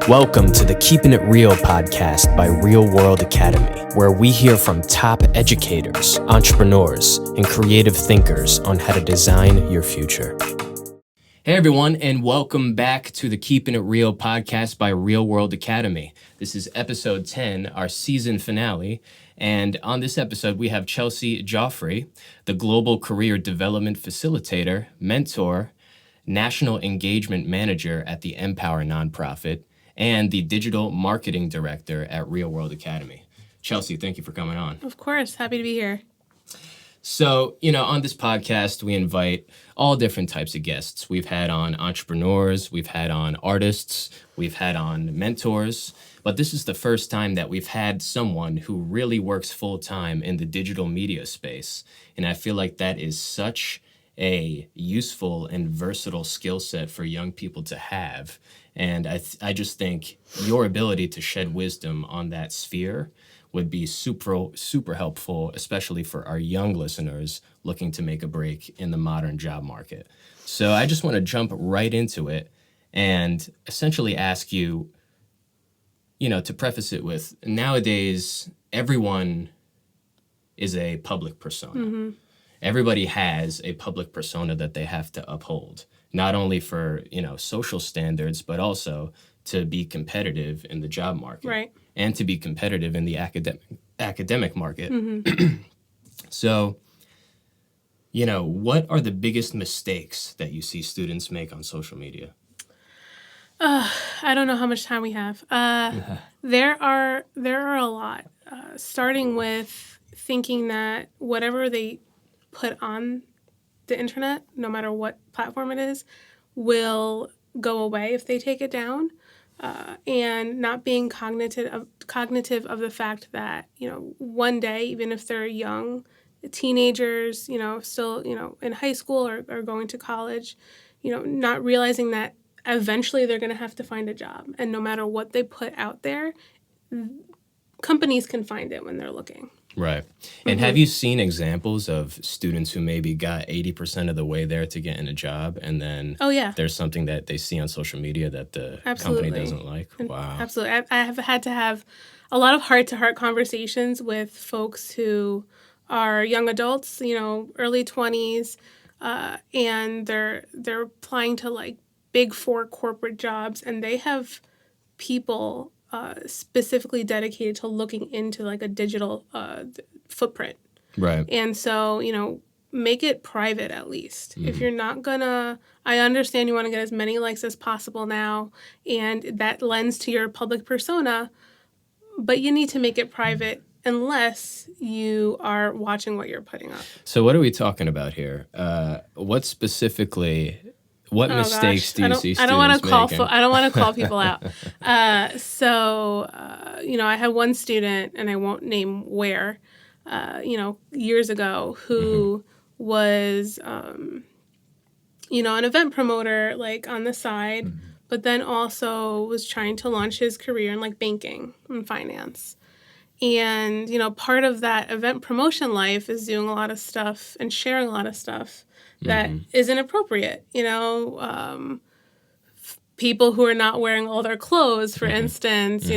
Welcome to the Keeping It Real podcast by Real World Academy, where we hear from top educators, entrepreneurs, and creative thinkers on how to design your future. Hey everyone, and welcome back to the Keeping It Real podcast by Real World Academy. This is episode 10, our season finale, and on this episode we have Chelsea Gioffre, the Global Career Development Facilitator, Mentor, National Engagement Manager at the NPower nonprofit, and the Digital Marketing Director at Real World Academy. Chelsea, thank you for coming on. Of course, happy to be here. So, on this podcast, we invite all different types of guests. We've had on entrepreneurs, we've had on artists, we've had on mentors, but this is the first time that we've had someone who really works full-time in the digital media space. And I feel like that is such a useful and versatile skill set for young people to have. And I just think your ability to shed wisdom on that sphere would be super helpful, especially for our young listeners looking to make a break in the modern job market. So I just want to jump right into it and essentially ask you, to preface it with, nowadays, everyone is a public persona. Mm-hmm. Everybody has a public persona that they have to uphold, not only for, social standards, but also to be competitive in the job market. Right. And to be competitive in the academic market. Mm-hmm. So, what are the biggest mistakes that you see students make on social media? I don't know how much time we have. There are a lot, starting with thinking that whatever they put on the internet, no matter what platform it is, will go away if they take it down. And not being cognitive of the fact that, one day, even if they're young, teenagers, still, in high school or going to college, not realizing that eventually they're going to have to find a job. And no matter what they put out there, companies can find it when they're looking. Right. And have you seen examples of students who maybe got 80% of the way there to getting a job, and then there's something that they see on social media that the company doesn't like? Wow. Absolutely. I have had to have a lot of heart-to-heart conversations with folks who are young adults, early 20s, and they're applying to big four corporate jobs, and they have people specifically dedicated to looking into a digital footprint. Right. And so, make it private at least. Mm-hmm. If you're not gonna, I understand you want to get as many likes as possible now, and that lends to your public persona, but you need to make it private unless you are watching what you're putting up. So what are we talking about here? What specifically... What mistakes do you see students making? I don't want to call people out. So, I had one student, and I won't name where, years ago, who was, an event promoter, on the side, but then also was trying to launch his career in, banking and finance. And, part of that event promotion life is doing a lot of stuff and sharing a lot of stuff that isn't appropriate. People who are not wearing all their clothes, for instance,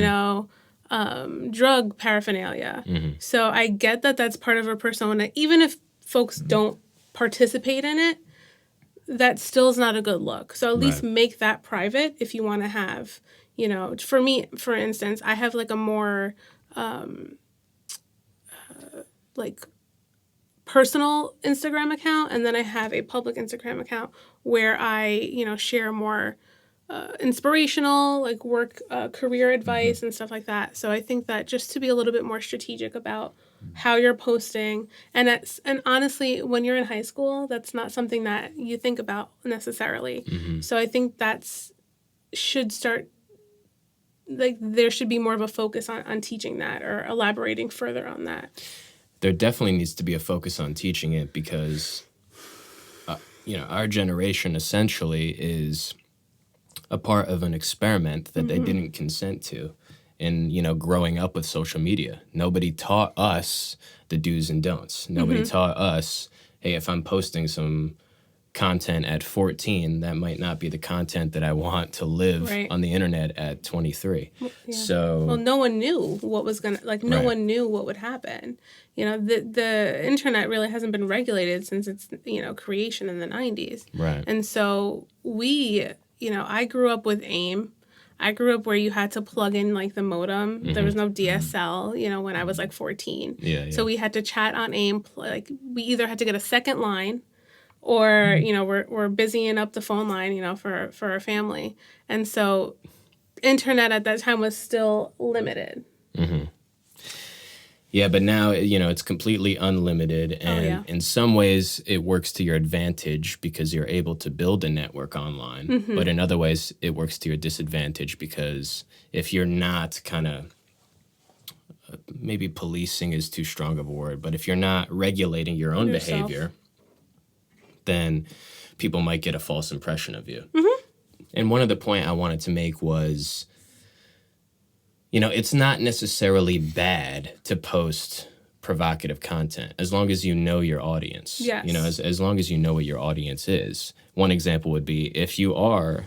drug paraphernalia. So I get that that's part of a persona. Even if folks don't participate in it, that still is not a good look. So at least make that private if you want to have, for me, for instance, I have a more personal Instagram account, and then I have a public Instagram account where I, share more inspirational, work, career advice and stuff like that. So I think that just to be a little bit more strategic about how you're posting, and honestly, when you're in high school, that's not something that you think about necessarily. So I think should start, there should be more of a focus on teaching that or elaborating further on that. There definitely needs to be a focus on teaching it because, our generation essentially is a part of an experiment that they didn't consent to in, growing up with social media. Nobody taught us the do's and don'ts. Nobody taught us, hey, if I'm posting some content at 14, that might not be the content that I want to live Right. on the internet at 23. Yeah. So, Well, no one knew what was gonna no Right. one knew what would happen. The internet really hasn't been regulated since its creation in the 90s. right. And so I grew up with AIM. I grew up where you had to plug in like the modem. There was no DSL, when I was like 14. Yeah, So we had to chat on AIM. Like we either had to get a second line, or we're busying up the phone line, for our family. And so internet at that time was still limited. Yeah, but now, it's completely unlimited. And yeah. in some ways, it works to your advantage because you're able to build a network online. But in other ways, it works to your disadvantage because if you're not kind of, maybe policing is too strong of a word, but if you're not regulating your own Yourself. behavior, then people might get a false impression of you. And one of the point I wanted to make was, it's not necessarily bad to post provocative content as long as you know your audience. Yes. As long as you know what your audience is. One example would be if you are,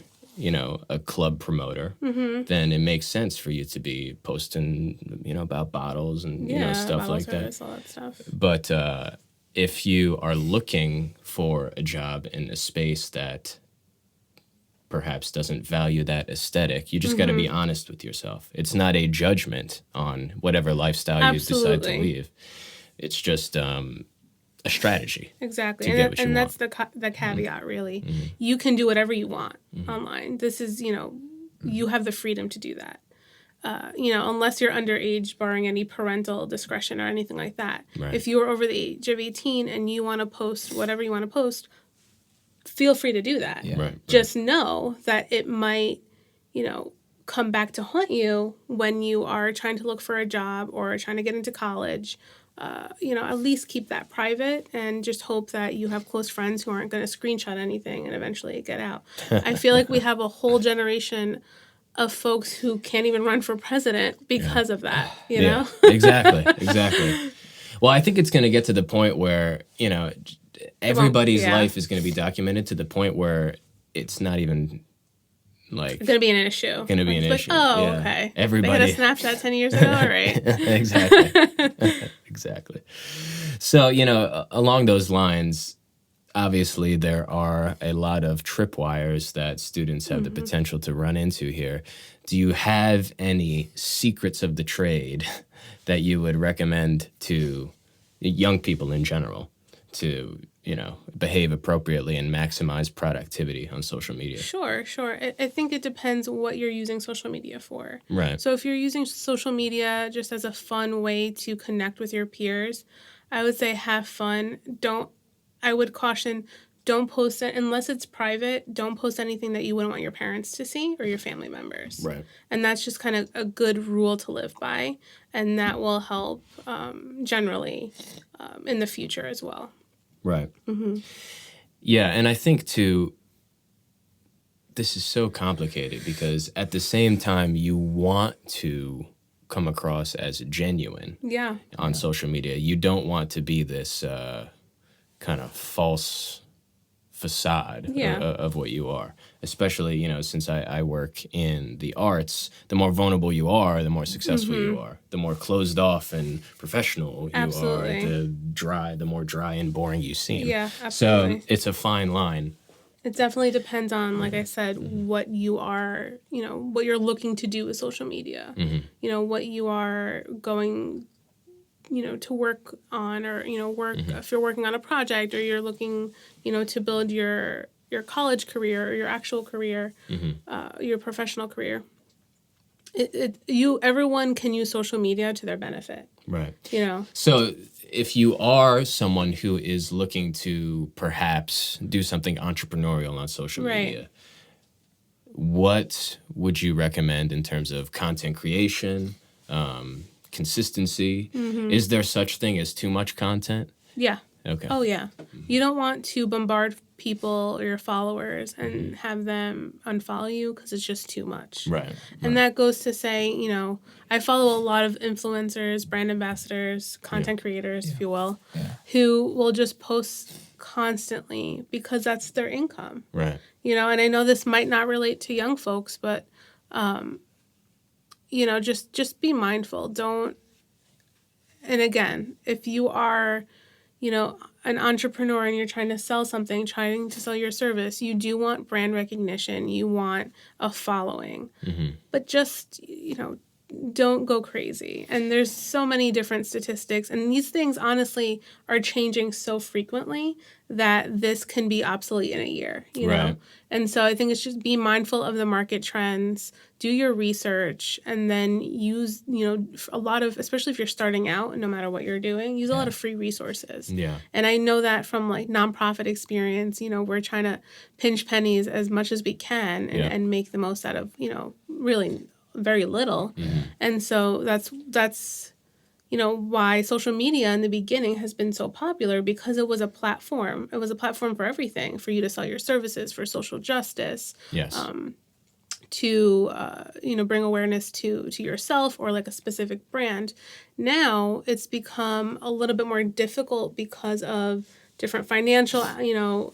a club promoter, then it makes sense for you to be posting, about bottles and, stuff like that. All that stuff. But if you are looking for a job in a space that perhaps doesn't value that aesthetic, you just got to be honest with yourself. It's not a judgment on whatever lifestyle you decide to leave. It's just a strategy. Exactly. To get what you and that's want. the caveat, really. You can do whatever you want online. This is, you have the freedom to do that. Unless you're underage, barring any parental discretion or anything like that. Right. If you are over the age of 18 and you want to post whatever you want to post, feel free to do that. Yeah. Right. Just know that it might, come back to haunt you when you are trying to look for a job or trying to get into college. At least keep that private and just hope that you have close friends who aren't going to screenshot anything and eventually get out. I feel like we have a whole generation of folks who can't even run for president because of that, you know? Exactly. Well, I think it's going to get to the point where, everybody's life is going to be documented to the point where it's not even like It's going to be an issue. Going to be an issue. Okay. Everybody. They had a Snapchat 10 years ago. All right. Exactly. So, along those lines, obviously there are a lot of tripwires that students have the potential to run into here. Do you have any secrets of the trade that you would recommend to young people in general to, behave appropriately and maximize productivity on social media? Sure. I think it depends what you're using social media for. Right. So if you're using social media just as a fun way to connect with your peers, I would say have fun. I would caution, don't post it unless it's private. Don't post anything that you wouldn't want your parents to see or your family members. Right. And that's just kind of a good rule to live by. And that will help generally in the future as well. Right. Yeah, and I think, too, this is so complicated because at the same time, you want to come across as genuine on social media. You don't want to be this kind of false facade of what you are, especially, since I work in the arts. The more vulnerable you are, the more successful you are. The more closed off and professional you are, the more dry and boring you seem. Yeah, absolutely. So it's a fine line. It definitely depends on, like I said, what you are, what you're looking to do with social media. What you are going to work on, or, if you're working on a project, or you're looking, to build your college career or your actual career, your professional career. Everyone can use social media to their benefit. Right. So if you are someone who is looking to perhaps do something entrepreneurial on social media, what would you recommend in terms of content creation, consistency? Is there such thing as too much content? Yeah. Okay. Oh, yeah. You don't want to bombard people or your followers and have them unfollow you because it's just too much. Right. And that goes to say, I follow a lot of influencers, brand ambassadors, content creators, if you will, who will just post constantly because that's their income. Right. And I know this might not relate to young folks, but just be mindful. Don't. And again, if you are, an entrepreneur and you're trying to sell something, trying to sell your service, you do want brand recognition. You want a following. But just, don't go crazy. And there's so many different statistics. And these things, honestly, are changing so frequently that this can be obsolete in a year, you know? And so I think it's just be mindful of the market trends, do your research, and then use, a lot of, especially if you're starting out, no matter what you're doing, use a lot of free resources. Yeah. And I know that from like nonprofit experience, we're trying to pinch pennies as much as we can and make the most out of, really very little. And so that's why social media in the beginning has been so popular, because it was a platform. It was a platform for everything, for you to sell your services, for social justice. Yes. To bring awareness to yourself or like a specific brand. Now it's become a little bit more difficult because of different financial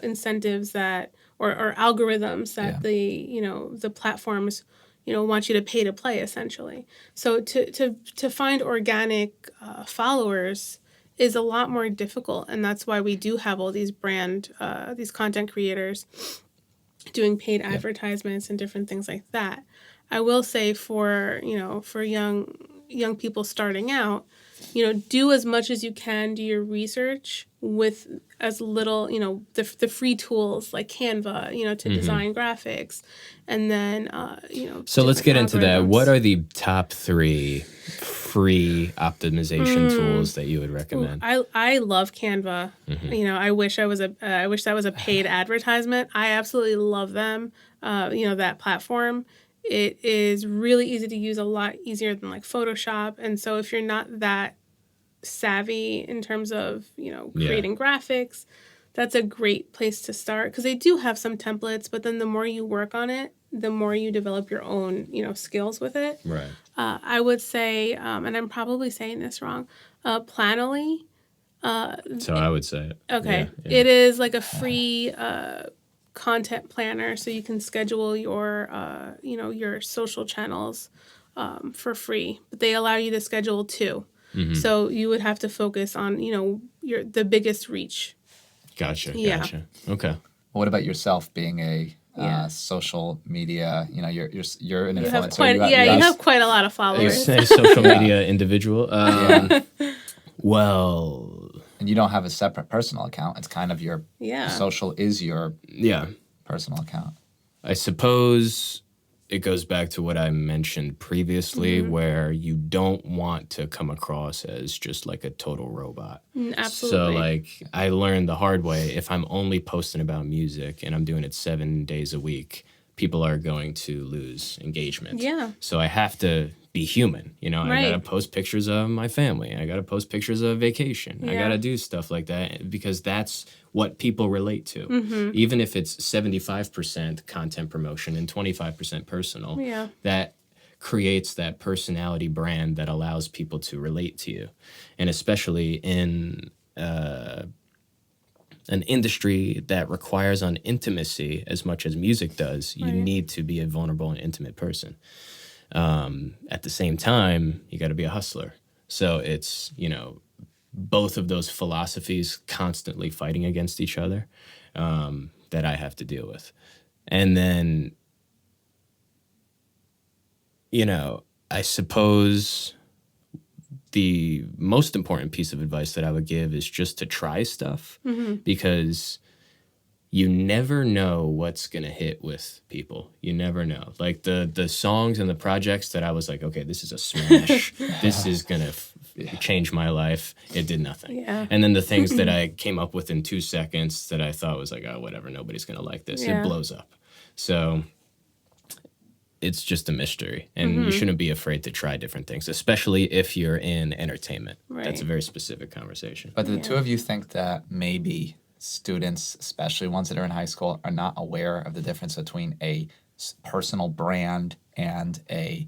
incentives that or algorithms that the platforms want you to pay to play, essentially. So to find organic followers is a lot more difficult, and that's why we do have all these these content creators doing paid advertisements and different things like that. I will say for young people starting out, do as much as you can, do your research with as little, the free tools like Canva, to design graphics. And then, So let's get into that. algorithms. What are the top 3 free optimization tools that you would recommend? I love Canva. I wish that was a paid advertisement. I absolutely love them. That platform. It is really easy to use, a lot easier than like Photoshop. And so if you're not that savvy in terms of, creating graphics, that's a great place to start, because they do have some templates, but then the more you work on it, the more you develop your own, skills with it. Right. I would say, and I'm probably saying this wrong, Planoly. So I would say it. Okay. Yeah. It is like a free content planner, so you can schedule your, your social channels for free. But they allow you to schedule 2. So you would have to focus on, the biggest reach. Gotcha. Yeah. Okay. What about yourself being a social media? You're an You have influencer. you have quite a lot of A followers. social media individual. Well, and you don't have a separate personal account. It's kind of your social is your personal account. I suppose it goes back to what I mentioned previously, where you don't want to come across as just like a total robot. Absolutely. So like I learned the hard way, if I'm only posting about music and I'm doing it 7 days a week, people are going to lose engagement. Yeah. So I have to be human. I Right. got to post pictures of my family. I got to post pictures of vacation. I got to do stuff like that because that's what people relate to. Even if it's 75% content promotion and 25% personal, that creates that personality brand that allows people to relate to you. And especially in an industry that requires on intimacy as much as music does, you need to be a vulnerable and intimate person. At the same time, you got to be a hustler. So it's, both of those philosophies constantly fighting against each other that I have to deal with. And then, I suppose the most important piece of advice that I would give is just to try stuff because you never know what's going to hit with people. You never know. Like the songs and the projects that I was like, okay, this is a smash. This is going to change my life. It did nothing. Yeah. And then the things that I came up with in 2 seconds that I thought was like, oh, whatever, nobody's going to like this. It blows up. So it's just a mystery. And you shouldn't be afraid to try different things, especially if you're in entertainment. Right. That's a very specific conversation. But the two of you think that maybe students, especially ones that are in high school, are not aware of the difference between a personal brand and a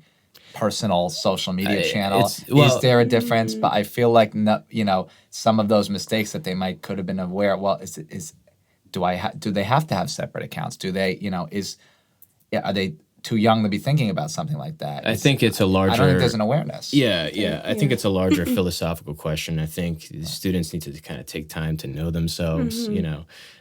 personal social media channel? Is there a difference? But I feel like some of those mistakes that they could have been aware. Well, do they have to have separate accounts? Do they are they too young to be thinking about something like that? I think it's a larger... I don't think there's an awareness. Yeah. I think it's a larger philosophical question. I think students need to kind of take time to know themselves.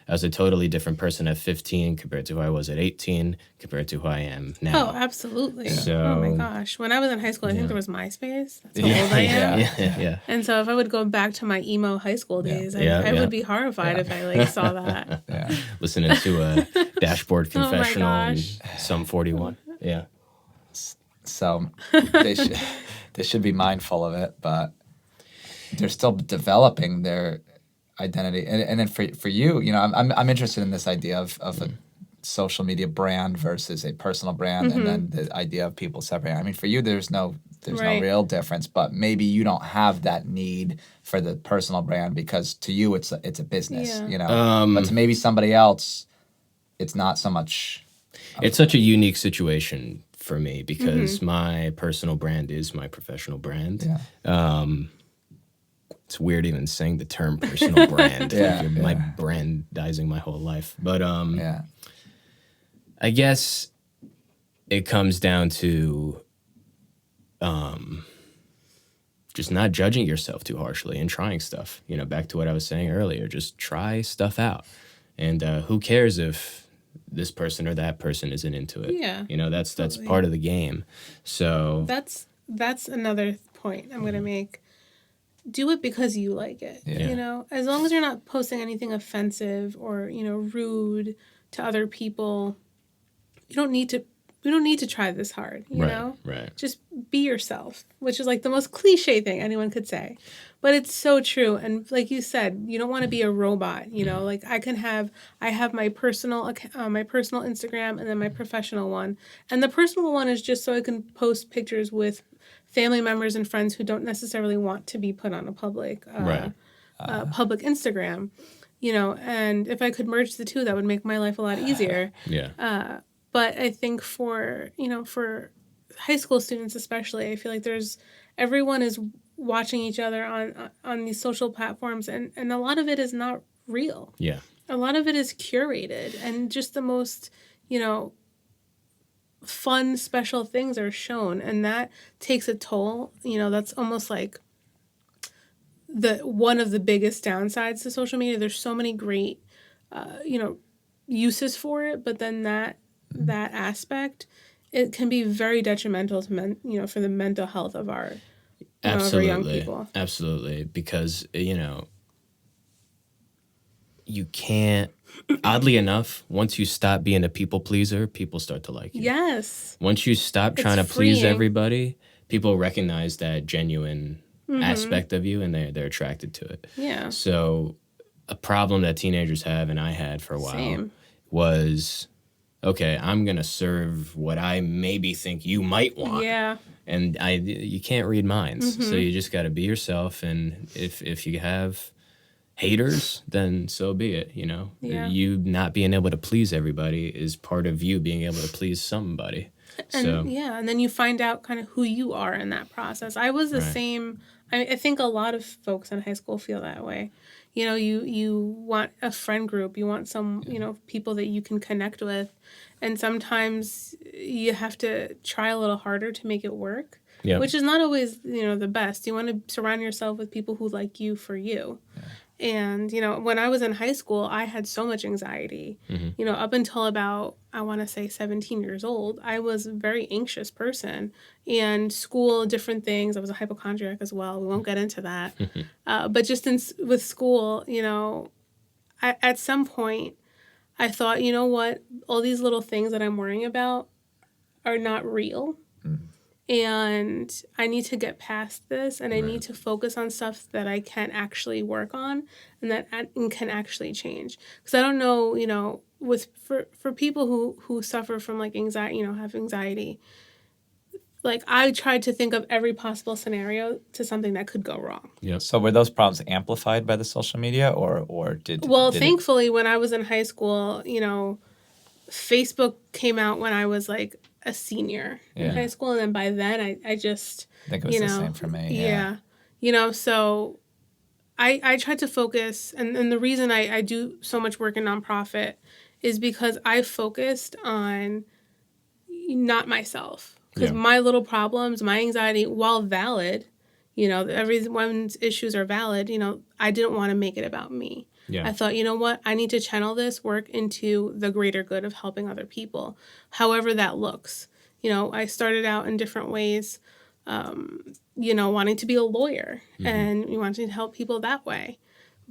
I was a totally different person at 15 compared to who I was at 18 compared to who I am now. Oh, absolutely. So, oh my gosh. When I was in high school, I think there was MySpace. That's how old I am. Yeah. And so if I would go back to my emo high school days, I would be horrified if I saw that. Listening to a Dashboard Confessional and Sum 41. Yeah. So they should be mindful of it, but they're still developing their identity. And then for you, I'm interested in this idea of a social media brand versus a personal brand, and then the idea of people separating. I mean, for you, there's no real difference, but maybe you don't have that need for the personal brand because to you it's a business, but to maybe somebody else, it's not so much. It's such a unique situation for me because my personal brand is my professional brand. Yeah. It's weird even saying the term personal brand. My brandizing my whole life. But I guess it comes down to just not judging yourself too harshly and trying stuff. Back to what I was saying earlier, just try stuff out. And who cares if this person or that person isn't into it? Yeah. That's part of the game. So that's another point I'm going to make. Do it because you like it. As long as you're not posting anything offensive or rude to other people, we don't need to try this hard. Right. Just be yourself, which is like the most cliche thing anyone could say, but it's so true. And like you said, you don't want to be a robot. Like I have my personal Instagram and then my professional one, and the personal one is just so I can post pictures with family members and friends who don't necessarily want to be put on a public public Instagram, and if I could merge the two, that would make my life a lot easier. But I think for high school students especially, I feel like everyone is watching each other on these social platforms, and a lot of it is not real. Yeah. A lot of it is curated, and just the most, fun, special things are shown, and that takes a toll. That's almost like one of the biggest downsides to social media. There's so many great, uses for it, but then that aspect, it can be very detrimental to for the mental health of our young people. Absolutely, because you can't. Oddly enough, once you stop being a people pleaser, people start to like you. Yes. Once you stop trying to please everybody, people recognize that genuine aspect of you, and they're attracted to it. Yeah. So a problem that teenagers have, and I had for a while, was, okay, I'm going to serve what I maybe think you might want. Yeah. And you can't read minds. So you just got to be yourself, and if you have haters, then so be it. You not being able to please everybody is part of you being able to please somebody. And then you find out kind of who you are in that process. I was the same. I think a lot of folks in high school feel that way. You want a friend group, you want some people that you can connect with, and sometimes you have to try a little harder to make it work. Yeah. Which is not always the best. You want to surround yourself with people who like you for you. Yeah. And, when I was in high school, I had so much anxiety. Up until about, I want to say 17 years old, I was a very anxious person. And school, different things. I was a hypochondriac as well. We won't get into that. But just with school, at some point, I thought, what? All these little things that I'm worrying about are not real. And I need to get past this, and I need to focus on stuff that I can actually work on and that can actually change. Because I don't know, for people who suffer from like anxiety, have anxiety, like I tried to think of every possible scenario to something that could go wrong. Yeah. So were those problems amplified by the social media, or did? Well, thankfully, when I was in high school, Facebook came out when I was like a senior in Yeah. high school. And then by then I just, I think it was the same for me. Yeah. So I tried to focus, and the reason I do so much work in nonprofit is because I focused on not myself. Because my little problems, my anxiety, while valid, everyone's issues are valid, I didn't want to make it about me. Yeah. I thought, you know what, I need to channel this work into the greater good of helping other people, however that looks. I started out in different ways, wanting to be a lawyer and wanting to help people that way.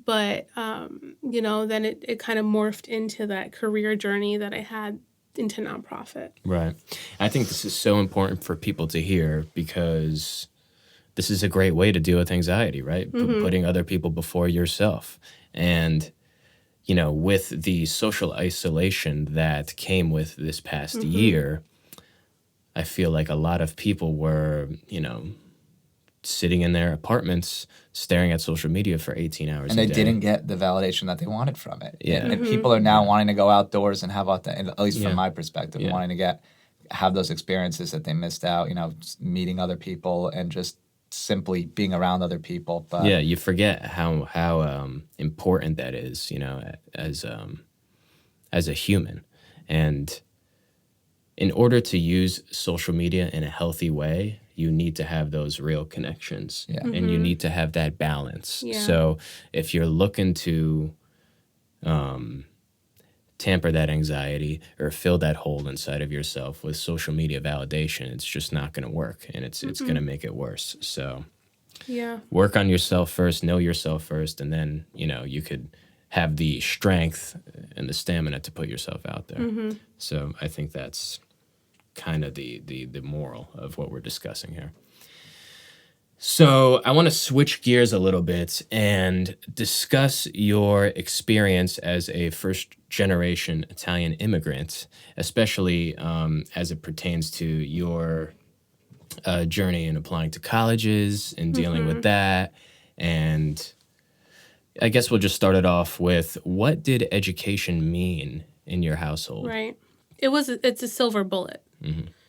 But, then it kind of morphed into that career journey that I had into nonprofit. Right. I think this is so important for people to hear because this is a great way to deal with anxiety, right? Putting other people before yourself. And, with the social isolation that came with this past year, I feel like a lot of people were, sitting in their apartments staring at social media for 18 hours And a they day. didn't get the validation that they wanted from it. Yeah. And people are now wanting to go outdoors and have, at least from Yeah. my perspective, Yeah. wanting to have those experiences that they missed out, meeting other people and just simply being around other people. But Yeah, you forget how important that is, as a human. And in order to use social media in a healthy way, you need to have those real connections. Yeah. And you need to have that balance. Yeah. So if you're looking to tamper that anxiety or fill that hole inside of yourself with social media validation, it's just not going to work, and it's going to make it worse. So Yeah. work on yourself first, know yourself first, and then, you could have the strength and the stamina to put yourself out there. So I think that's kind of the moral of what we're discussing here. So I want to switch gears a little bit and discuss your experience as a first-generation Italian immigrant, especially as it pertains to your journey in applying to colleges and dealing with that. And I guess we'll just start it off with, what did education mean in your household? Right. It's a silver bullet.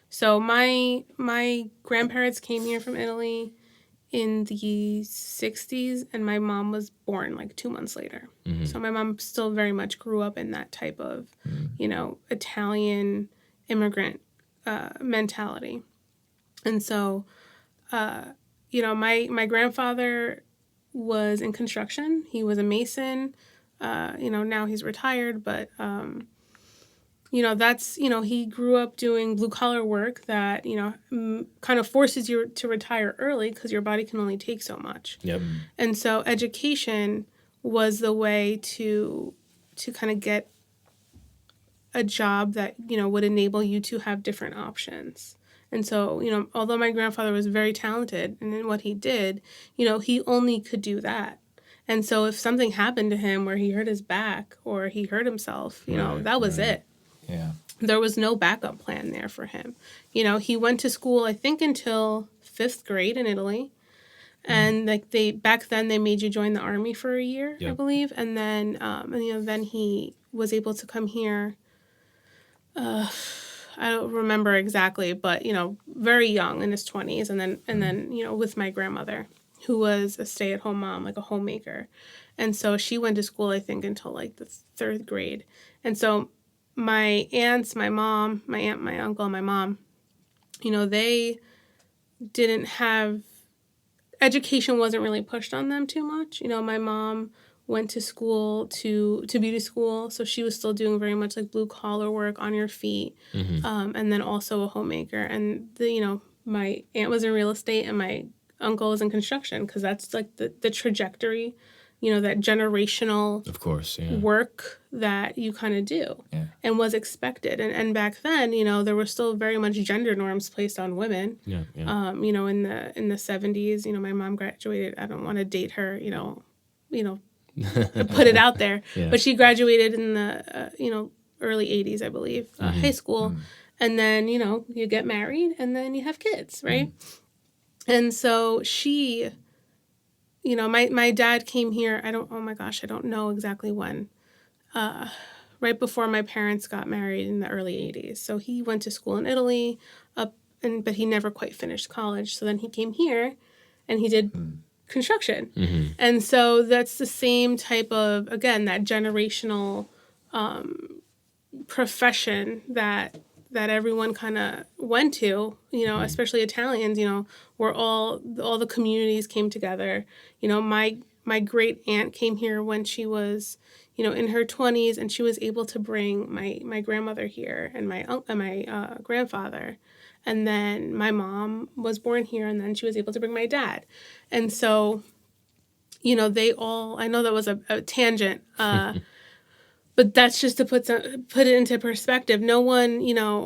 So my grandparents came here from Italy in the 60s, and my mom was born like 2 months later. So my mom still very much grew up in that type of, Italian immigrant mentality. And so, my grandfather was in construction. He was a mason. Now he's retired, but that's, he grew up doing blue collar work that, kind of forces you to retire early because your body can only take so much. Yep. And so education was the way to kind of get a job that, would enable you to have different options. And so, although my grandfather was very talented in what he did, he only could do that. And so if something happened to him where he hurt his back or he hurt himself, that was it. Yeah. There was no backup plan there for him. He went to school, I think, until 5th grade in Italy. And back then they made you join the army for a year, I believe. And then, then he was able to come here. I don't remember exactly, but, very young in his 20s. And then, with my grandmother, who was a stay-at-home mom, like a homemaker. And so she went to school, I think, until like the 3rd grade. And so my aunts, my mom, my aunt, my uncle, my mom, they didn't have, education wasn't really pushed on them too much. My mom went to school to beauty school, so she was still doing very much like blue collar work on your feet, and then also a homemaker. And my aunt was in real estate and my uncle was in construction because that's like the trajectory, that generational, Of course, yeah. work that you kind of do and was expected. And back then, there were still very much gender norms placed on women. Yeah. In the 70s, my mom graduated. I don't want to date her, put it out there, but she graduated in the early 80s, I believe, high school, and then you get married and then you have kids, right? And so she, my dad came here. I don't know exactly when. right before my parents got married in the early 80s. So he went to school in Italy, but he never quite finished college. So then he came here and he did construction. And so that's the same type of, again, that generational profession that everyone kind of went to, especially Italians, where all the communities came together. My great aunt came here when she was, in her 20s, and she was able to bring my grandmother here and my grandfather. And then my mom was born here, and then she was able to bring my dad. And so, they all, I know that was a tangent, but that's just to put it into perspective. No one,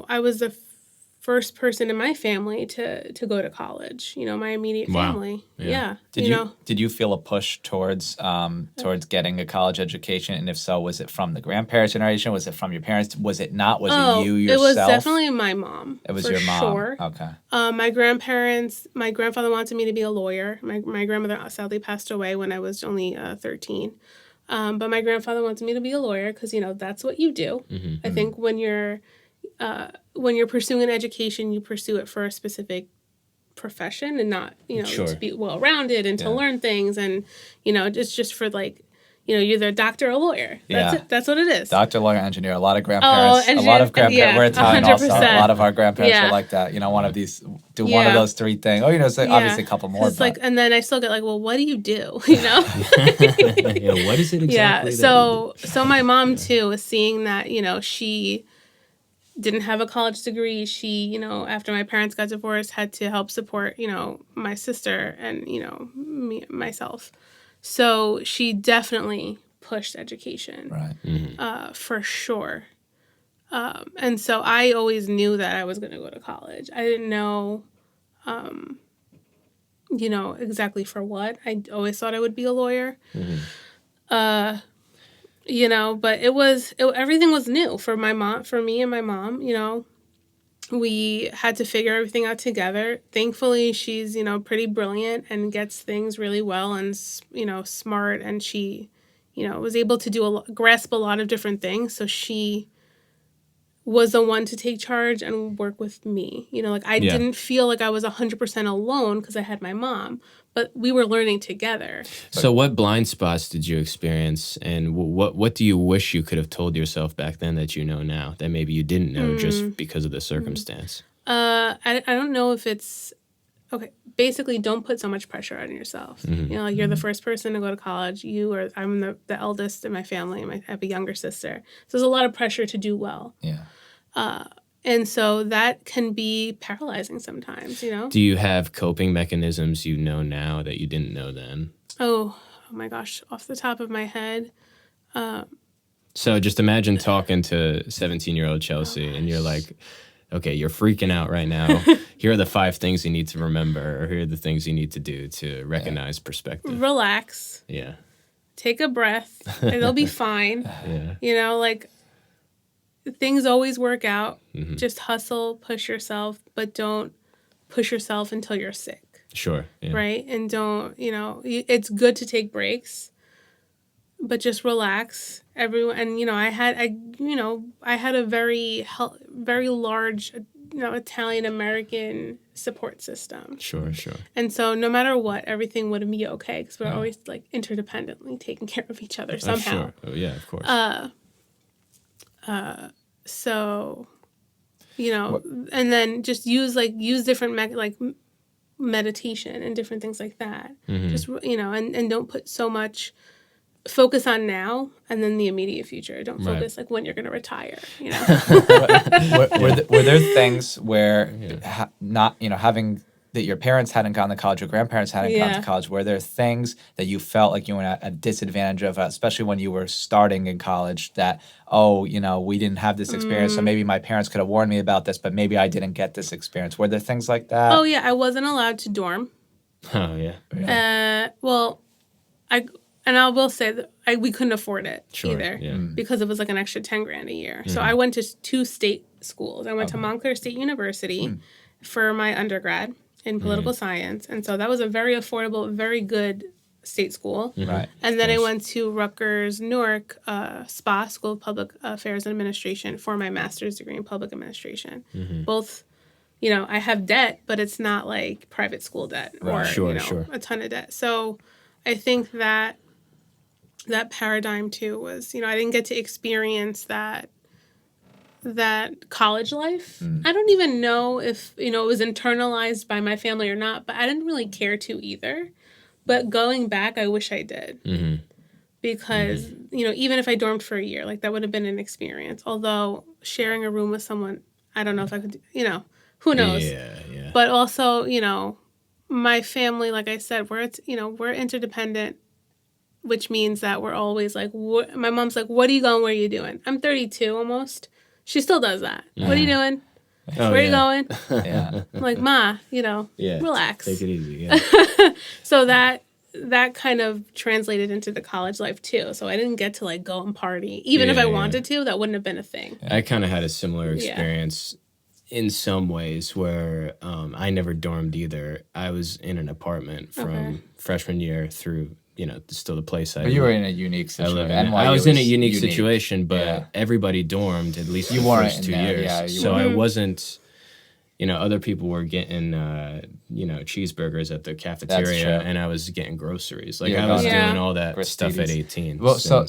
I was the first person in my family to go to college. My immediate family. Yeah. Did you feel a push towards getting a college education? And if so, was it from the grandparents' generation? Was it from your parents? Was it not? Was it you yourself? It was definitely my mom. It was your mom. Sure. Okay. My grandfather wanted me to be a lawyer. My grandmother sadly passed away when I was only 13. But my grandfather wanted me to be a lawyer because, that's what you do. I think when you're pursuing an education, you pursue it for a specific profession and not, to be well-rounded and to learn things. And, it's just for you're either a doctor or a lawyer. That's it. That's what it is. Doctor, lawyer, engineer. A lot of grandparents. We're Italian 100%. Also. A lot of our grandparents are like that. One of these, one of those three things. Oh, obviously a couple more. And then I still get well, what do you do? What is it exactly? Yeah. So my mom too is seeing that, she didn't have a college degree. She, after my parents got divorced, had to help support, my sister and, myself. So she definitely pushed education, right? For sure. And so I always knew that I was going to go to college. I didn't know, exactly for what. I always thought I would be a lawyer. But everything was new for me and my mom. We had to figure everything out together. Thankfully, she's, pretty brilliant and gets things really well and, smart. And she, was able to grasp a lot of different things. So she was the one to take charge and work with me. I didn't feel like I was 100% alone because I had my mom, but we were learning together. So what blind spots did you experience, and what do you wish you could have told yourself back then that you know now that maybe you didn't know just because of the circumstance? I don't know if it's okay. Basically, don't put so much pressure on yourself. You're the first person to go to college. I'm the eldest in my family. I have a younger sister, so there's a lot of pressure to do well. Yeah. And so that can be paralyzing sometimes, Do you have coping mechanisms now that you didn't know then? Oh my gosh, off the top of my head. So just imagine talking to 17-year-old Chelsea and you're like, okay, you're freaking out right now. Here are the 5 things you need to remember, or here are the things you need to do to recognize perspective. Relax. Yeah. Take a breath. It'll be fine. Yeah. Things always work out. Just hustle, push yourself, but don't push yourself until you're sick. Sure. Yeah. Right? And don't, it's good to take breaks, but just relax. Everyone, and I had a very large, Italian American support system. Sure. And so no matter what, everything would be okay because we're always interdependently taking care of each other somehow. Sure. Oh, yeah, of course. So, and then just use different meditation and different things like that. Just, and don't put so much focus on now and then the immediate future. Don't focus when you're going to retire, were there things where having that your parents hadn't gone to college, your grandparents hadn't gone to college, were there things that you felt like you were at a disadvantage of, especially when you were starting in college, that, we didn't have this experience, so maybe my parents could have warned me about this, but maybe I didn't get this experience. Were there things like that? Oh, yeah. I wasn't allowed to dorm. Oh, yeah. I will say that we couldn't afford it either because it was an extra $10,000 a year. So I went to 2 state schools. I went to Montclair State University for my undergrad in political science. And so that was a very affordable, very good state school. Right. And then I went to Rutgers Newark SPA, School of Public Affairs and Administration, for my master's degree in public administration. Both, I have debt, but it's not like private school debt or a ton of debt. So I think that paradigm too was, I didn't get to experience that college life. I don't even know if, it was internalized by my family or not, but I didn't really care to either. But going back, I wish I did. Because, even if I dormed for a year, like that would have been an experience. Although sharing a room with someone, I don't know if I could, who knows? Yeah. But also, my family, like I said, we're interdependent, which means that we're always like, my mom's like, what are you going? Where are you doing? I'm 32 almost. She still does that. What are you doing? Where are you going? Yeah. I'm like, Ma, relax. Take it easy. Yeah. So that kind of translated into the college life too. So I didn't get to like go and party. Even if I wanted to, that wouldn't have been a thing. I kind of had a similar experience in some ways where I never dormed either. I was in an apartment from freshman year through, still the place I But you were in a unique situation. I was in a unique situation, but everybody dormed at least the first 2 years. Yeah, so I wasn't, other people were getting, cheeseburgers at the cafeteria, and I was getting groceries. Like I was doing all that stuff at 18. Well, so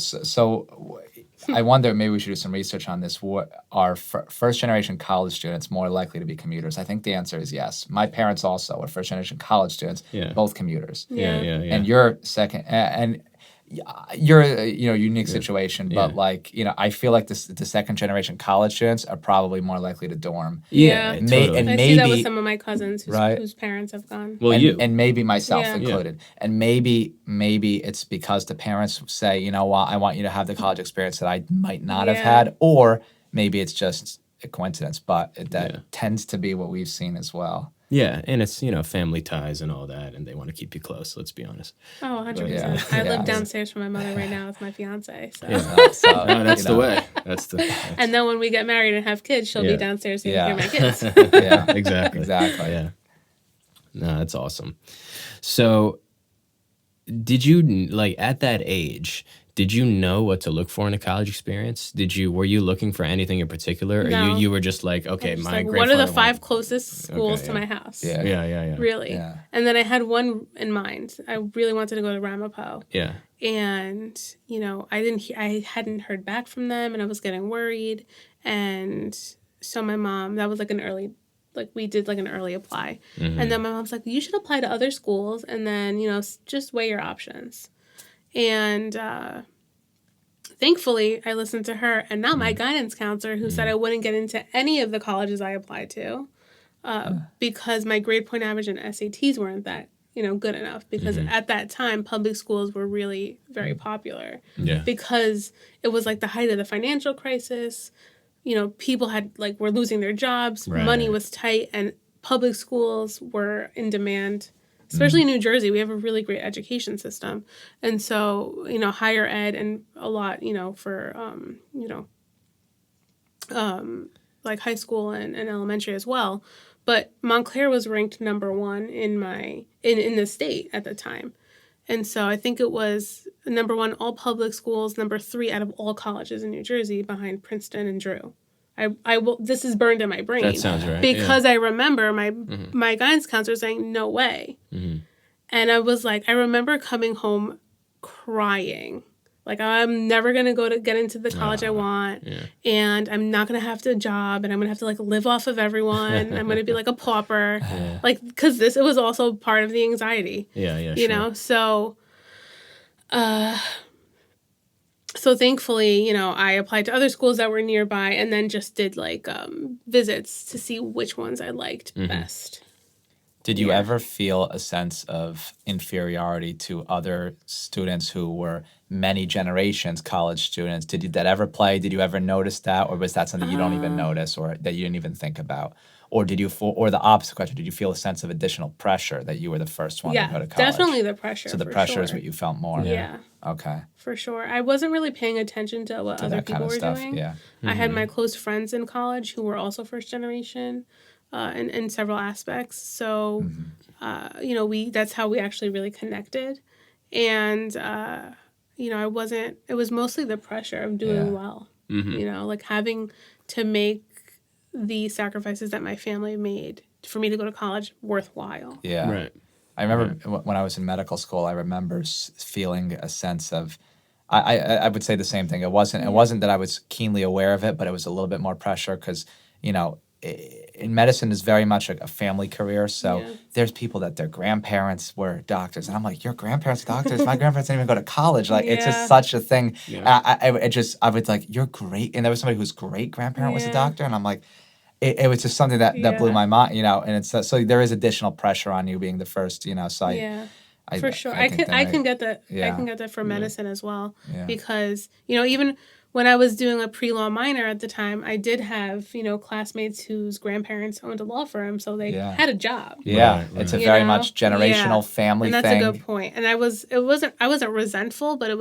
I wonder, maybe we should do some research on this. What are first generation college students more likely to be commuters? I think the answer is yes. My parents also were first generation college students, both commuters. Yeah. And you're second, and you're a unique situation, but I feel like the second generation college students are probably more likely to dorm. Yeah. Totally. I see that with some of my cousins whose parents have gone. Well, and maybe myself included. And maybe it's because the parents say, you know what, I want you to have the college experience that I might not have had, or maybe it's just a coincidence, but that tends to be what we've seen as well. Yeah, and it's, family ties and all that, and they want to keep you close, let's be honest. Oh, 100%. I live downstairs from my mother right now with my fiancé. So. That's the way. And then when we get married and have kids, she'll be downstairs taking care of my kids. Yeah, exactly. Yeah. No, that's awesome. So did you, at that age, did you know what to look for in a college experience? Were you looking for anything in particular? No. Or you were just like, okay, my grandfather... What are the 5 closest schools to my house? Yeah. Really? Yeah. And then I had one in mind. I really wanted to go to Ramapo. Yeah. And, I hadn't heard back from them, and I was getting worried. And so my mom, that was we did an early apply. And then my mom's like, you should apply to other schools and then, just weigh your options. And thankfully, I listened to her, and not my guidance counselor, who said I wouldn't get into any of the colleges I applied to because my grade point average and SATs weren't that, good enough. Because at that time, public schools were really very popular. Yeah. Because it was the height of the financial crisis. People were losing their jobs, money was tight, and public schools were in demand. Especially in New Jersey, we have a really great education system. And so, higher ed and a lot, for, high school and elementary as well. But Montclair was ranked number 1 in the state at the time. And so I think it was number 1, all public schools, number 3 out of all colleges in New Jersey, behind Princeton and Drew. I will. This is burned in my brain. That sounds right. Because I remember my guidance counselor saying, no way. And I was I remember coming home crying. I'm never going to get into the college I want. Yeah. And I'm not going to have a job. And I'm going to have to live off of everyone. I'm going to be a pauper. Yeah. Because it was also part of the anxiety. Yeah, you know? So, so thankfully, I applied to other schools that were nearby and then just did visits to see which ones I liked best. Did you ever feel a sense of inferiority to other students who were many generations college students? Did that ever play? Did you ever notice that? Or was that something you don't even notice or that you didn't even think about? Or or the opposite question, did you feel a sense of additional pressure that you were the first one to go to college? Definitely the pressure. So the pressure is what you felt more? Yeah. Okay. For sure. I wasn't really paying attention to what other people were doing. Yeah. I had my close friends in college who were also first generation in several aspects. So, that's how we actually really connected. And, it was mostly the pressure of doing well, like having to make the sacrifices that my family made for me to go to college worthwhile. Yeah. Right. I remember when I was in medical school, I remember feeling a sense of, I would say the same thing. It wasn't that I was keenly aware of it, but it was a little bit more pressure because, in medicine is very much a family career. So there's people that their grandparents were doctors, and I'm like, your grandparents are doctors? My grandparents didn't even go to college. Like it's just such a thing. Yeah. I would like, you're great, and there was somebody whose great grandparent was a doctor, and I'm like. It was just something that blew my mind, and it's so there is additional pressure on you being the first, so for sure. I can get that. I can get that for medicine as well because even when I was doing a pre-law minor at the time, I did have classmates whose grandparents owned a law firm, so they had a job. Yeah, right. It's a very much generational family thing. And that's thing. a good point. And I wasn't resentful, but I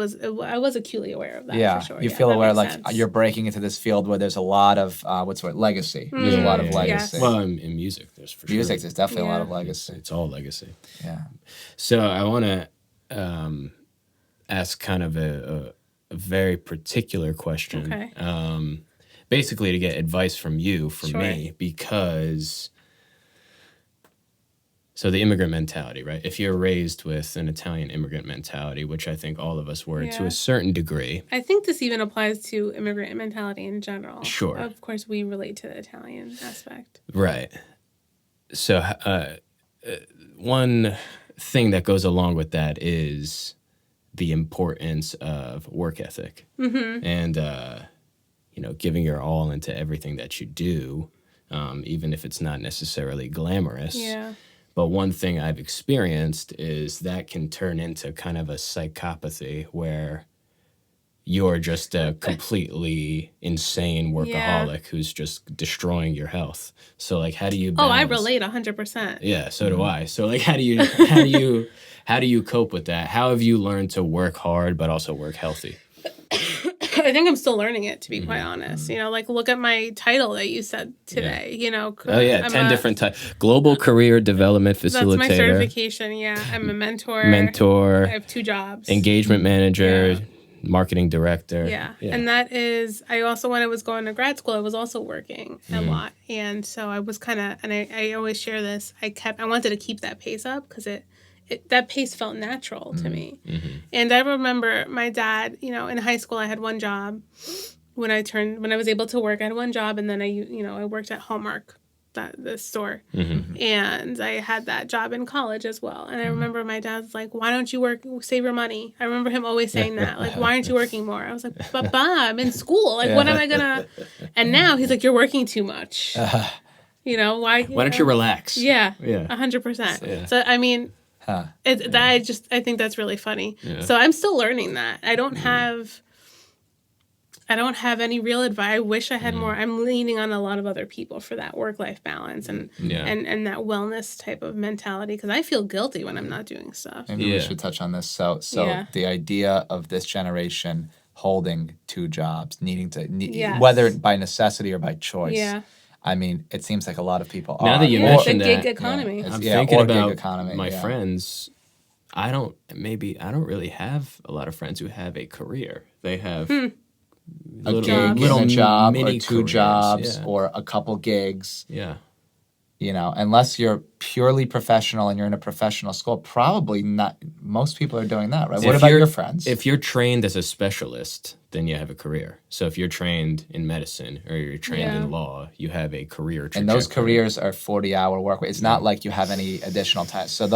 was acutely aware of that. Yeah, for sure. You feel aware like you're breaking into this field where there's a lot of legacy. There's a lot of legacy. Yes. Well, in music, there's for music. Sure. There's definitely a lot of legacy. It's all legacy. Yeah. So I want to ask kind of a very particular question. Okay. Basically to get advice from you, from me, because so the immigrant mentality, right? If you're raised with an Italian immigrant mentality, which I think all of us were to a certain degree. I think this even applies to immigrant mentality in general. Sure. Of course, we relate to the Italian aspect. Right. So one thing that goes along with that is the importance of work ethic and, giving your all into everything that you do, even if it's not necessarily glamorous. Yeah. But one thing I've experienced is that can turn into kind of a psychopathy where you're just a completely insane workaholic who's just destroying your health. So like, how do you balance? Oh, I relate 100%. Yeah, so do I. So like, how do you cope with that? How have you learned to work hard but also work healthy? I think I'm still learning it, to be quite honest. Look at my title that you said today. Oh yeah, 10 different types. Global Career Development Facilitator. That's my certification. Yeah, I'm a mentor. I have 2 jobs. Engagement manager. Marketing director. Yeah. And that is, I also, when I was going to grad school, I was also working a lot. And so I was kind of, and I always share this, I wanted to keep that pace up because that pace felt natural to me. And I remember my dad, in high school, I had one job. When I was able to work, I had one job, and then I worked at Hallmark, the store. And I had that job in college as well. And I remember my dad's like, why don't you save your money? I remember him always saying that, like, why aren't you working more? I was like, but I'm in school. Like, when am I gonna? And now he's like, you're working too much. Why? Why don't you relax? Yeah. 100%. So, I mean, I think that's really funny. Yeah. So I'm still learning that. I don't have any real advice. I wish I had more. I'm leaning on a lot of other people for that work-life balance and that wellness type of mentality because I feel guilty when I'm not doing stuff. Maybe we should touch on this. So the idea of this generation holding 2 jobs, needing to, whether by necessity or by choice. Yeah. I mean, it seems like a lot of people now that you mentioned the gig economy. I'm thinking about my friends. I don't really have a lot of friends who have a career. They have little job or 2 careers, jobs or a couple gigs. Yeah. Unless you're purely professional and you're in a professional school, probably not. Most people are doing that, right? What about your friends? If you're trained as a specialist, then you have a career. So if you're trained in medicine or you're trained in law, you have a career trajectory. And those careers are 40-hour work week. It's not like you have any additional time. So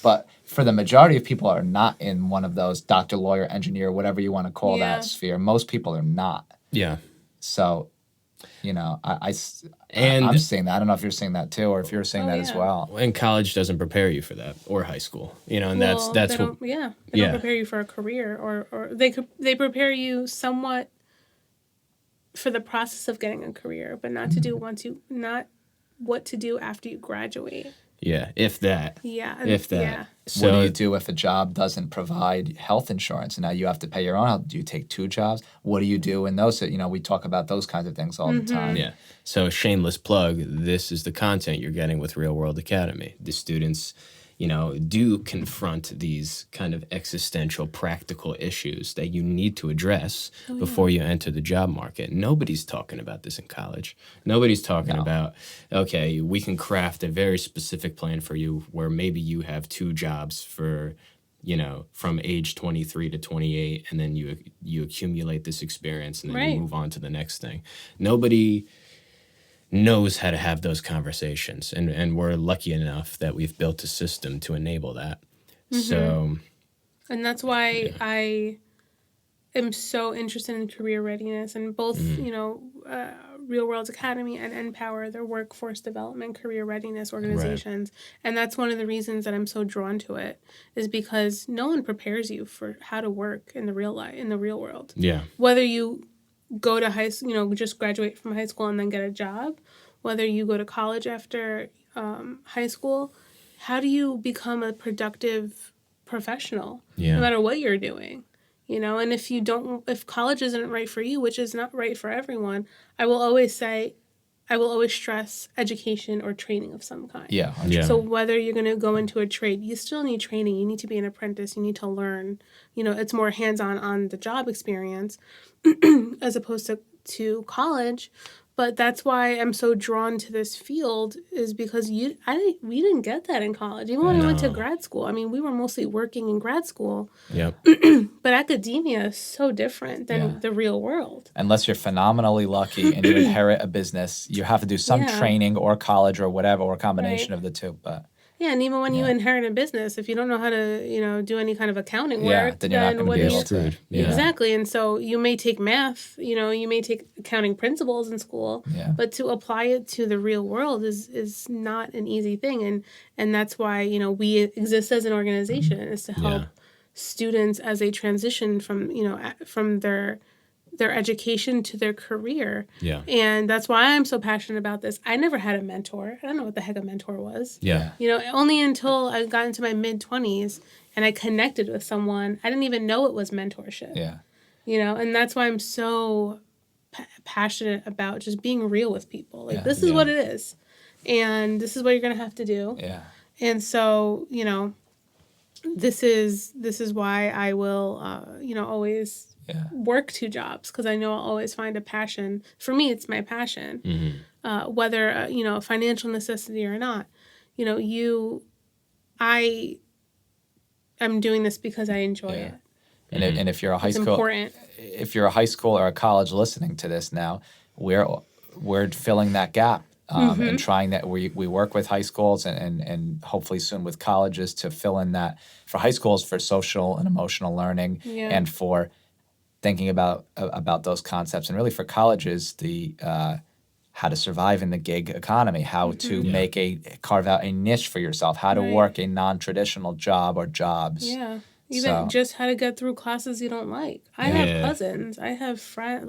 but for the majority of people are not in one of those doctor, lawyer, engineer, whatever you want to call that sphere. Most people are not. Yeah. So, I'm seeing that. I don't know if you're seeing that too, or if you're seeing that as well. And college doesn't prepare you for that, or high school. And that's they don't prepare you for a career, or they prepare you somewhat for the process of getting a career, but not not what to do after you graduate. Yeah, if that. Yeah. If that. Yeah. So, what do you do if a job doesn't provide health insurance and now you have to pay your own health? Do you take 2 jobs? What do you do in those? We talk about those kinds of things all the time. Yeah. So shameless plug, this is the content you're getting with Real World Academy. The students do confront these kind of existential, practical issues that you need to address before you enter the job market. Nobody's talking about this in college. Nobody's talking about, okay, we can craft a very specific plan for you where maybe you have 2 jobs for, from age 23 to 28, and then you accumulate this experience, and then you move on to the next thing. Nobody knows how to have those conversations, and we're lucky enough that we've built a system to enable that. So, and that's why I am so interested in career readiness, and both Real World Academy and NPower, they're workforce development career readiness organizations. And that's one of the reasons that I'm so drawn to it, is because no one prepares you for how to work in the real life, in the real world. Yeah. Whether you go to high school, just graduate from high school and then get a job, whether you go to college after high school, how do you become a productive professional, no matter what you're doing? And if college isn't right for you, which is not right for everyone, I will always stress education or training of some kind. Yeah. So whether you're going to go into a trade, you still need training. You need to be an apprentice. You need to learn. It's more hands-on on the job experience as opposed to college. But that's why I'm so drawn to this field, is because we didn't get that in college. Even when I went to grad school, we were mostly working in grad school. Yep. But academia is so different than the real world. Unless you're phenomenally lucky and you inherit a business, you have to do some training or college or whatever, or a combination of the two. But and even when you inherit a business, if you don't know how to, do any kind of accounting work, then you're not going to be able to. Yeah. Exactly. And so you may take math, you may take accounting principles in school, but to apply it to the real world is not an easy thing. And that's why, we exist as an organization, is to help students as they transition from, from their education to their career. Yeah. And that's why I'm so passionate about this. I never had a mentor. I don't know what the heck a mentor was. Yeah. Only until I got into my mid-20s and I connected with someone, I didn't even know it was mentorship. Yeah. And that's why I'm so passionate about just being real with people. This is what it is. And this is what you're going to have to do. Yeah. And so, this is why I will, always work 2 jobs, because I know I'll always find a passion. For me, it's my passion, whether, a financial necessity or not. I'm doing this because I enjoy it. And if you're a high It's school, important. if you're a high school or a college listening to this now, we're filling that gap. And trying that. We work with high schools and hopefully soon with colleges to fill in that, for high schools for social and emotional learning, and for thinking about those concepts, and really for colleges, the how to survive in the gig economy, how to carve out a niche for yourself, how to work a non-traditional job or jobs. Yeah. Even just how to get through classes you don't like. I have cousins. I have friends,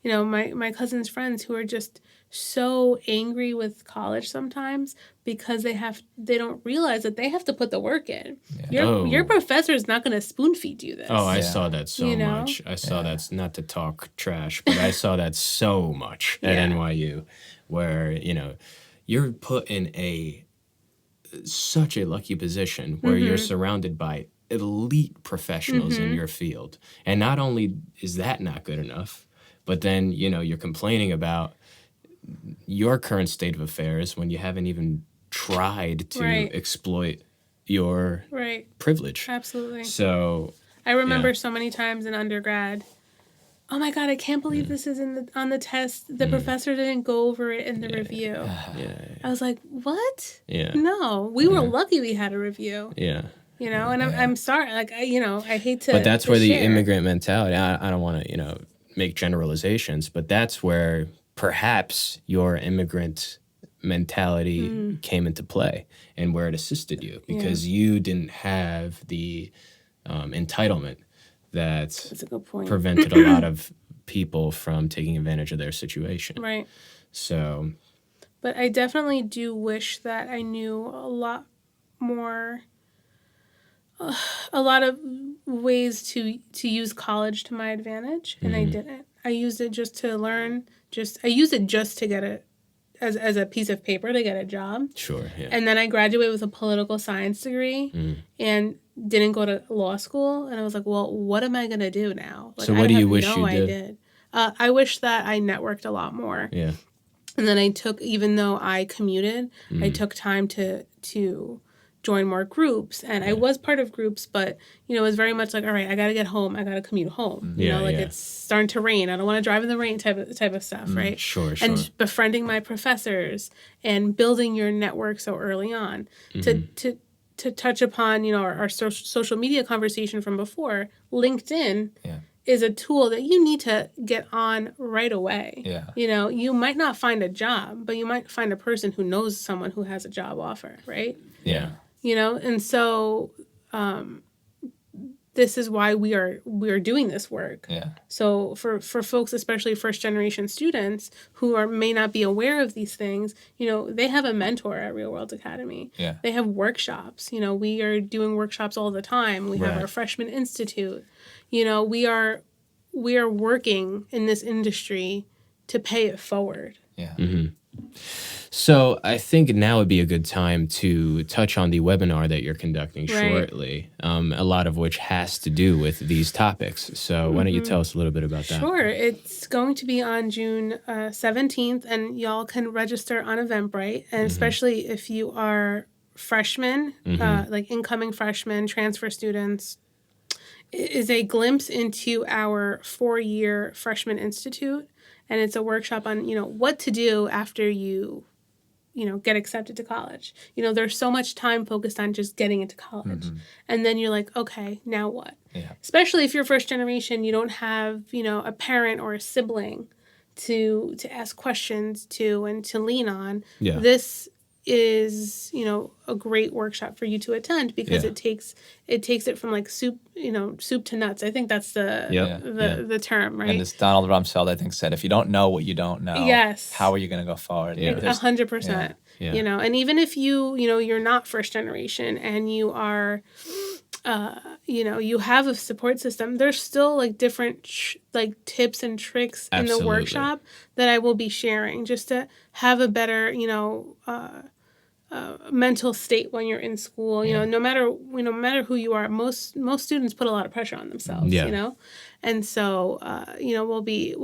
my cousin's friends who are just so angry with college sometimes because they don't realize that they have to put the work in. Your professor is not going to spoon feed you this. Oh, I saw that so much. I saw that, not to talk trash, but I saw that so much at NYU, where, you're put in such a lucky position where you're surrounded by elite professionals in your field. And not only is that not good enough, but then, you're complaining about your current state of affairs when you haven't even tried to exploit your privilege. Absolutely. So I remember so many times in undergrad, oh my God, I can't believe this is on the test. The professor didn't go over it in the review. I was like, what? Yeah. No, we were lucky we had a review. Yeah. And I'm sorry. I hate to. But that's where the share. immigrant mentality, I don't want to, make generalizations, but that's where perhaps your immigrant mentality came into play, and where it assisted you, because you didn't have the entitlement That's a good point. prevented a lot of people from taking advantage of their situation. Right. So. But I definitely do wish that I knew a lot more, a lot of ways to use college to my advantage, and I didn't. I used it just to learn. I used it just to get as a piece of paper to get a job. Sure. Yeah. And then I graduated with a political science degree and didn't go to law school. And I was like, well, what am I going to do now? Like, So what do you wish you I did? I wish that I networked a lot more. Yeah. And then I took, even though I commuted, I took time to join more groups. And I was part of groups, but, you know, it was very much like, all right, I got to get home. I got to commute home. You know, like it's starting to rain. I don't want to drive in the rain type of stuff, right? Sure. And befriending my professors and building your network so early on. To touch upon, you know, our social media conversation from before, LinkedIn is a tool that you need to get on right away. Yeah. You know, you might not find a job, but you might find a person who knows someone who has a job offer, right? Yeah. You know, and so this is why we are doing this work. Yeah. So for folks, especially first generation students who may not be aware of these things, you know, they have a mentor at Real World Academy. Yeah. They have workshops. You know, we are doing workshops all the time. We have our freshman institute. You know, we are working in this industry to pay it forward. Yeah. So I think now would be a good time to touch on the webinar that you're conducting Right. shortly, a lot of which has to do with these topics. So why don't you tell us a little bit about that? Sure. It's going to be on June 17th, and y'all can register on Eventbrite. And especially if you are freshmen, like incoming freshmen, transfer students, it is a glimpse into our 4-year freshman institute. And it's a workshop on, you know, what to do after you get accepted to college. You know, there's so much time focused on just getting into college. And then you're like, okay, now what? Yeah. Especially if you're first generation, you don't have, you know, a parent or a sibling to ask questions to and to lean on. Yeah. This is, you know, a great workshop for you to attend because it takes it from like soup to nuts. I think that's the term, right? And this Donald Rumsfeld, I think, said, if you don't know what you don't know, Yes. how are you going to go forward? Yeah. 100%. Yeah. You know, and even if you're not first generation and you are, you have a support system, there's still like different tips and tricks in the workshop that I will be sharing just to have a better, mental state when you're in school. You know, no matter who you are, most students put a lot of pressure on themselves. Yeah. You know, and so we'll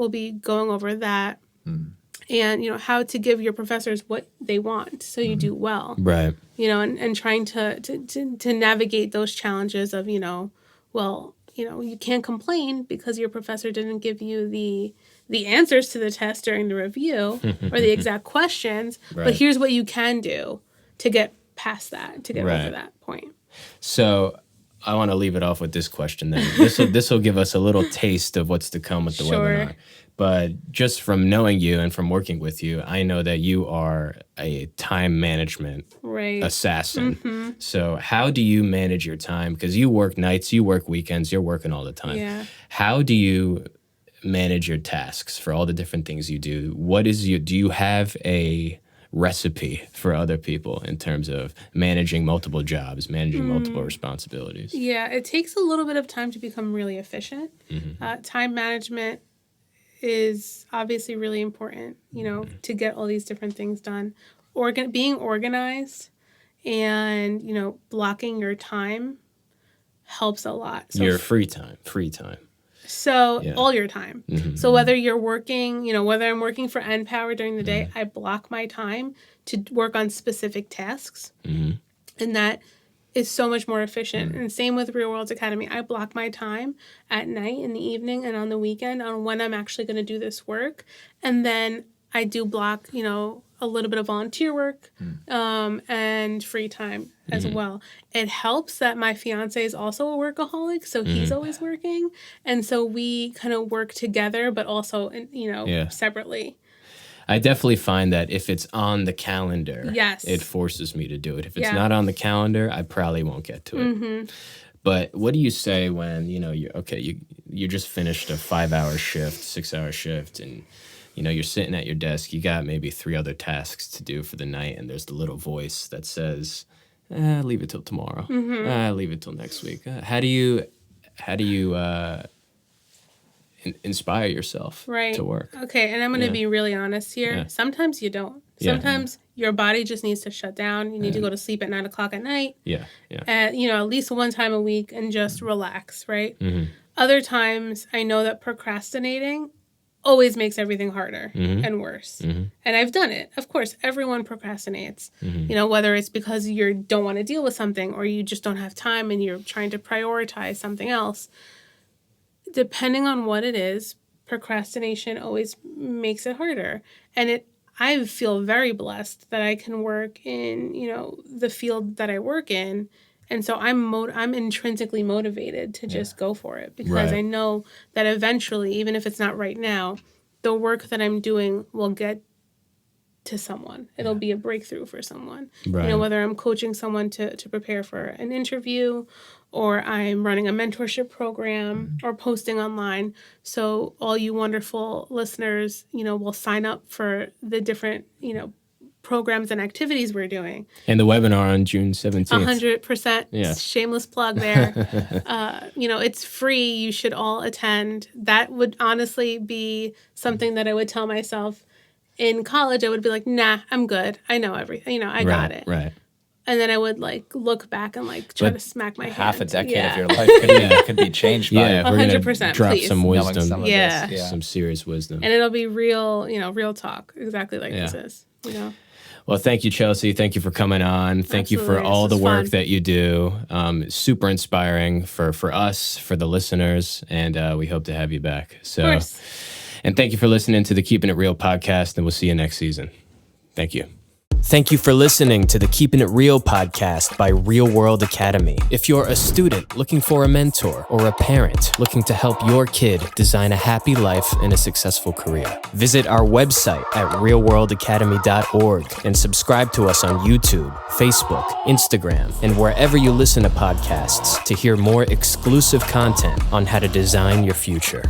be going over that. And, you know, how to give your professors what they want so you do well. Right. You know, and trying to navigate those challenges of, you can't complain because your professor didn't give you the answers to the test during the review or the exact questions, but here's what you can do to get past that, to get over that point. So I want to leave it off with this question then. This will give us a little taste of what's to come with the webinar. But just from knowing you and from working with you, I know that you are a time management assassin. So how do you manage your time? Because you work nights, you work weekends, you're working all the time. Yeah. How do you manage your tasks for all the different things you do? Do you have a recipe for other people in terms of managing multiple jobs, managing multiple responsibilities? Yeah, it takes a little bit of time to become really efficient. Time management is obviously really important, you know, to get all these different things done. Being organized and, you know, blocking your time helps a lot. So Your free time. So all your time. So whether you're working, you know, whether I'm working for NPower during the day, I block my time to work on specific tasks. And that is so much more efficient. And same with Real World Academy. I block my time at night, in the evening, and on the weekend on when I'm actually going to do this work. And then I do block, you know, a little bit of volunteer work and free time as well. It helps that my fiance is also a workaholic, so he's always working. And so we kind of work together, but also, separately. I definitely find that if it's on the calendar, Yes. it forces me to do it. If it's not on the calendar, I probably won't get to it. But what do you say when, you know, you just finished a 5-hour shift, 6-hour shift, and, you know, you're sitting at your desk, you got maybe 3 other tasks to do for the night, and there's the little voice that says, leave it till tomorrow. Leave it till next week. How do you inspire yourself to work? Okay, and I'm going to be really honest here. Yeah. Sometimes you don't. Yeah. Sometimes your body just needs to shut down. You need to go to sleep at 9 o'clock at night. Yeah. At least one time a week and just relax, right? Mm-hmm. Other times, I know that procrastinating always makes everything harder and worse. Mm-hmm. And I've done it. Of course, everyone procrastinates. Mm-hmm. Whether it's because you don't want to deal with something or you just don't have time and you're trying to prioritize something else. Depending on what it is, procrastination always makes it harder. And I feel very blessed that I can work in, the field that I work in. And so I'm intrinsically motivated to just go for it because Right. I know that eventually, even if it's not right now, the work that I'm doing will get to someone. It'll be a breakthrough for someone. Right. Whether I'm coaching someone to prepare for an interview or I'm running a mentorship program or posting online. So all you wonderful listeners, will sign up for the different, programs and activities we're doing. And the webinar on June 17th. 100%. Yeah. Shameless plug there. It's free. You should all attend. That would honestly be something that I would tell myself in college. I would be like, nah, I'm good. I know everything. I got it. Right. And then I would look back and try to smack my Half hand. a decade Yeah. of your life could be changed by Yeah, we're going to 100%, drop please. some knowing wisdom. some of Yeah. this. Yeah. Some serious wisdom. And it'll be real, real talk, exactly like this is. Well, thank you, Chelsea. Thank you for coming on. Thank you for Absolutely. all This the was work fun. that you do. Super inspiring for us, for the listeners, and we hope to have you back. So, Of course. and thank you for listening to the Keeping It Real podcast, and we'll see you next season. Thank you. Thank you for listening to the Keeping It Real podcast by Real World Academy. If you're a student looking for a mentor or a parent looking to help your kid design a happy life and a successful career, visit our website at realworldacademy.org and subscribe to us on YouTube, Facebook, Instagram, and wherever you listen to podcasts to hear more exclusive content on how to design your future.